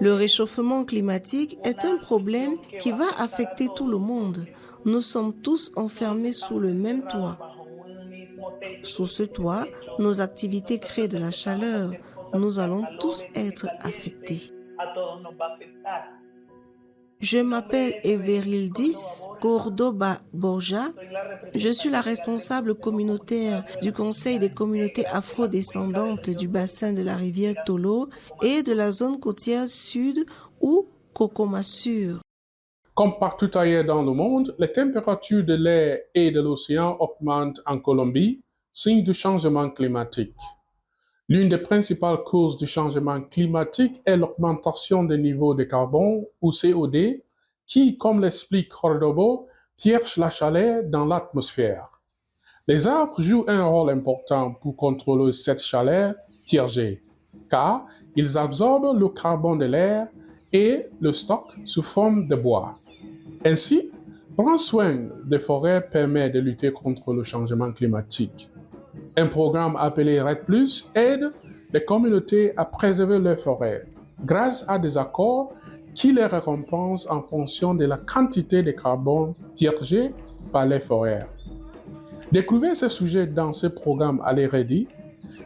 Le réchauffement climatique est un problème qui va affecter tout le monde. Nous sommes tous enfermés sous le même toit. Sous ce toit, nos activités créent de la chaleur. Nous allons tous être affectés. Je m'appelle Everildis Cordoba Borja. Je suis la responsable communautaire du Conseil des communautés afro-descendantes du bassin de la rivière Tolo et de la zone côtière sud ou Kokomasur. Comme partout ailleurs dans le monde, les températures de l'air et de l'océan augmentent en Colombie, signe du changement climatique. L'une des principales causes du changement climatique est l'augmentation des niveaux de carbone, ou COD, qui, comme l'explique Cordobo, pioche la chaleur dans l'atmosphère. Les arbres jouent un rôle important pour contrôler cette chaleur tiergée, car ils absorbent le carbone de l'air et le stockent sous forme de bois. Ainsi, prendre soin des forêts permet de lutter contre le changement climatique. Un programme appelé REDD+, aide les communautés à préserver leurs forêts grâce à des accords qui les récompensent en fonction de la quantité de carbone purgée par les forêts. Découvrez ce sujet dans ce programme Allez Ready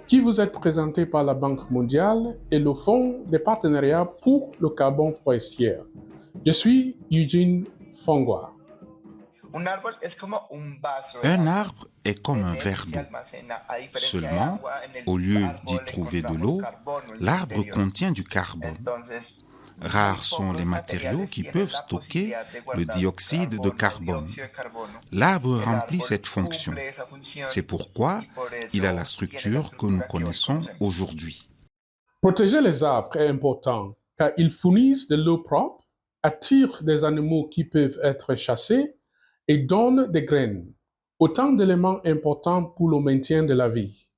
qui vous est présenté par la Banque mondiale et le Fonds de partenariat pour le carbone forestier. Je suis Eugene Fongwa. Un arbre est comme un verre d'eau. Seulement, au lieu d'y trouver de l'eau, l'arbre contient du carbone. Rares sont les matériaux qui peuvent stocker le dioxyde de carbone. L'arbre remplit cette fonction. C'est pourquoi il a la structure que nous connaissons aujourd'hui. Protéger les arbres est important car ils fournissent de l'eau propre, attirent des animaux qui peuvent être chassés et donnent des graines, autant d'éléments importants pour le maintien de la vie.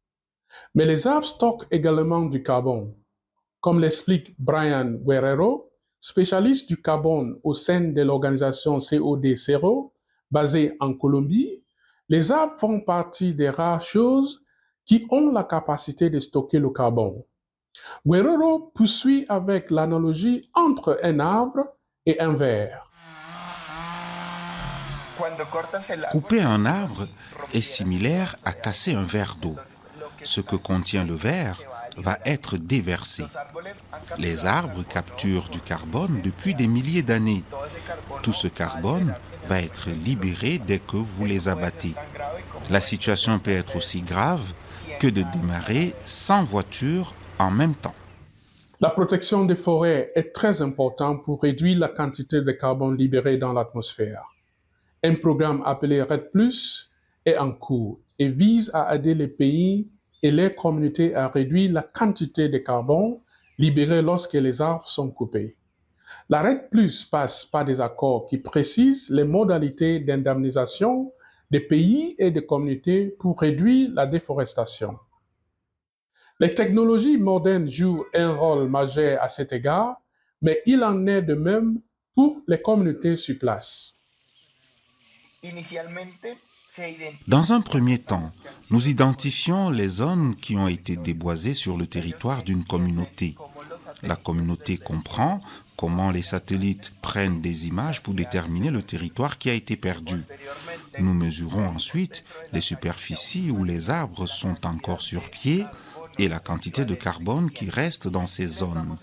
Mais les arbres stockent également du carbone. Comme l'explique Brian Guerrero, spécialiste du carbone au sein de l'organisation COD0, basée en Colombie, les arbres font partie des rares choses qui ont la capacité de stocker le carbone. Guerrero poursuit avec l'analogie entre un arbre et un verre. Couper un arbre est similaire à casser un verre d'eau. Ce que contient le verre va être déversé. Les arbres capturent du carbone depuis des milliers d'années. Tout ce carbone va être libéré dès que vous les abattez. La situation peut être aussi grave que de démarrer 100 voitures en même temps. La protection des forêts est très importante pour réduire la quantité de carbone libérée dans l'atmosphère. Un programme appelé REDD+, est en cours et vise à aider les pays et les communautés à réduire la quantité de carbone libérée lorsque les arbres sont coupés. La REDD+ passe par des accords qui précisent les modalités d'indemnisation des pays et des communautés pour réduire la déforestation. Les technologies modernes jouent un rôle majeur à cet égard, mais il en est de même pour les communautés sur place. Dans un premier temps, nous identifions les zones qui ont été déboisées sur le territoire d'une communauté. La communauté comprend comment les satellites prennent des images pour déterminer le territoire qui a été perdu. Nous mesurons ensuite les superficies où les arbres sont encore sur pied et la quantité de carbone qui reste dans ces zones.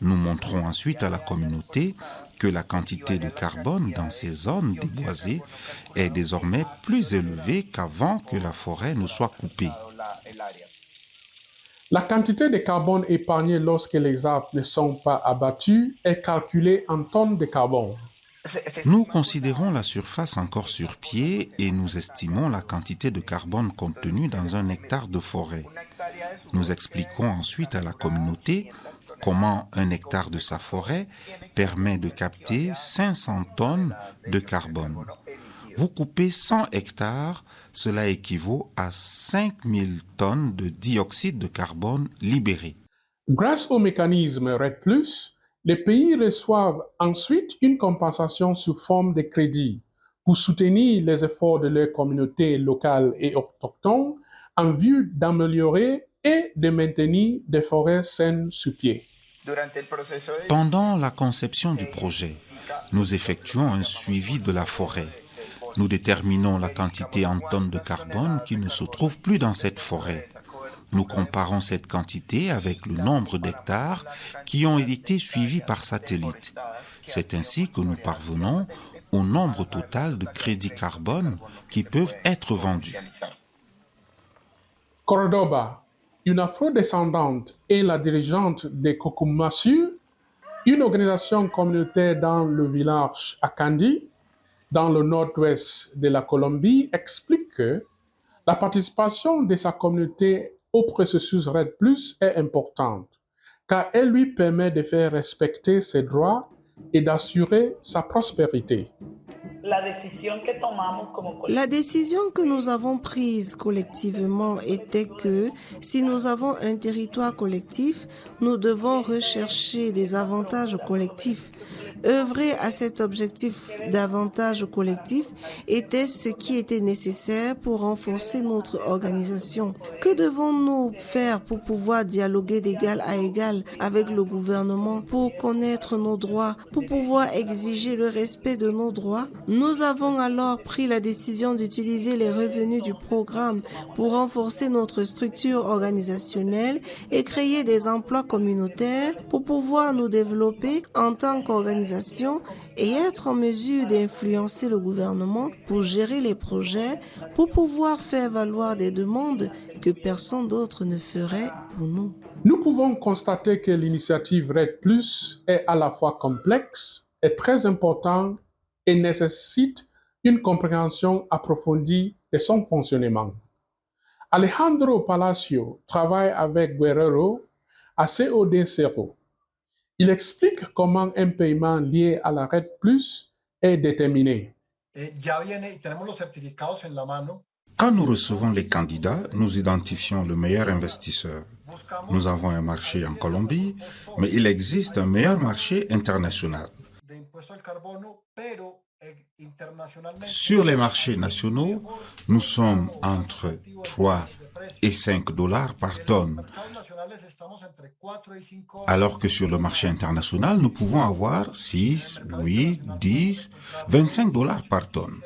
Nous montrons ensuite à la communauté que la quantité de carbone dans ces zones déboisées est désormais plus élevée qu'avant que la forêt ne soit coupée. La quantité de carbone épargnée lorsque les arbres ne sont pas abattus est calculée en tonnes de carbone. Nous considérons la surface encore sur pied et nous estimons la quantité de carbone contenue dans un hectare de forêt. Nous expliquons ensuite à la communauté comment un hectare de sa forêt permet de capter 500 tonnes de carbone. Vous coupez 100 hectares, cela équivaut à 5000 tonnes de dioxyde de carbone libéré. Grâce au mécanisme REDD+, les pays reçoivent ensuite une compensation sous forme de crédit pour soutenir les efforts de leurs communautés locales et autochtones en vue d'améliorer et de maintenir des forêts saines sur pied. Pendant la conception du projet, nous effectuons un suivi de la forêt. Nous déterminons la quantité en tonnes de carbone qui ne se trouve plus dans cette forêt. Nous comparons cette quantité avec le nombre d'hectares qui ont été suivis par satellite. C'est ainsi que nous parvenons au nombre total de crédits carbone qui peuvent être vendus. Cordoba, une afrodescendante et la dirigeante des Kokumasu, une organisation communautaire dans le village Akandi, dans le nord-ouest de la Colombie, explique que la participation de sa communauté au processus RED+ est importante, car elle lui permet de faire respecter ses droits et d'assurer sa prospérité. La décision que nous avons prise collectivement était que si nous avons un territoire collectif, nous devons rechercher des avantages collectifs. Œuvrer à cet objectif d'avantage collectif était ce qui était nécessaire pour renforcer notre organisation. Que devons-nous faire pour pouvoir dialoguer d'égal à égal avec le gouvernement, pour connaître nos droits, pour pouvoir exiger le respect de nos droits? Nous avons alors pris la décision d'utiliser les revenus du programme pour renforcer notre structure organisationnelle et créer des emplois communautaires pour pouvoir nous développer en tant qu'organisation et être en mesure d'influencer le gouvernement pour gérer les projets, pour pouvoir faire valoir des demandes que personne d'autre ne ferait pour nous. Nous pouvons constater que l'initiative RED+ est à la fois complexe et très importante et nécessite une compréhension approfondie de son fonctionnement. Alejandro Palacio travaille avec Guerrero à COD0. Il explique comment un paiement lié à la RED+ est déterminé. Quand nous recevons les candidats, nous identifions le meilleur investisseur. Nous avons un marché en Colombie, mais il existe un meilleur marché international. Sur les marchés nationaux, nous sommes entre 3 et 5 dollars par tonne, alors que sur le marché international, nous pouvons avoir 6, 8, 10, 25 dollars par tonne.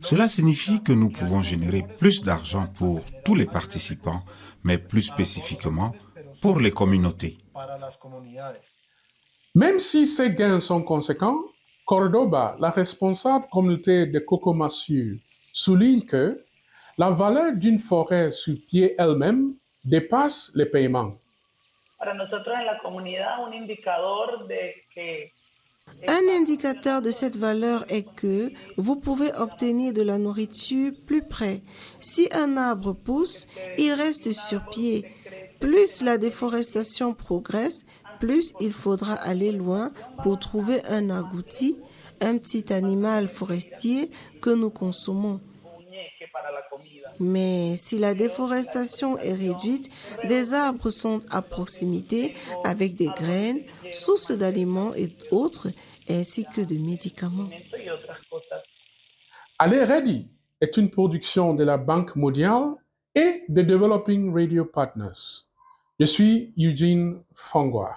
Cela signifie que nous pouvons générer plus d'argent pour tous les participants, mais plus spécifiquement pour les communautés. Même si ces gains sont conséquents, Cordoba, la responsable communauté de Kokomasu, souligne que la valeur d'une forêt sur pied elle-même dépasse les paiements. Un indicateur de cette valeur est que vous pouvez obtenir de la nourriture plus près. Si un arbre pousse, il reste sur pied. Plus la déforestation progresse, plus il faudra aller loin pour trouver un agouti, un petit animal forestier que nous consommons. Mais si la déforestation est réduite, des arbres sont à proximité avec des graines, sources d'aliments et autres, ainsi que de médicaments. Aller Ready est une production de la Banque mondiale et de Developing Radio Partners. Je suis Eugene Fongwa.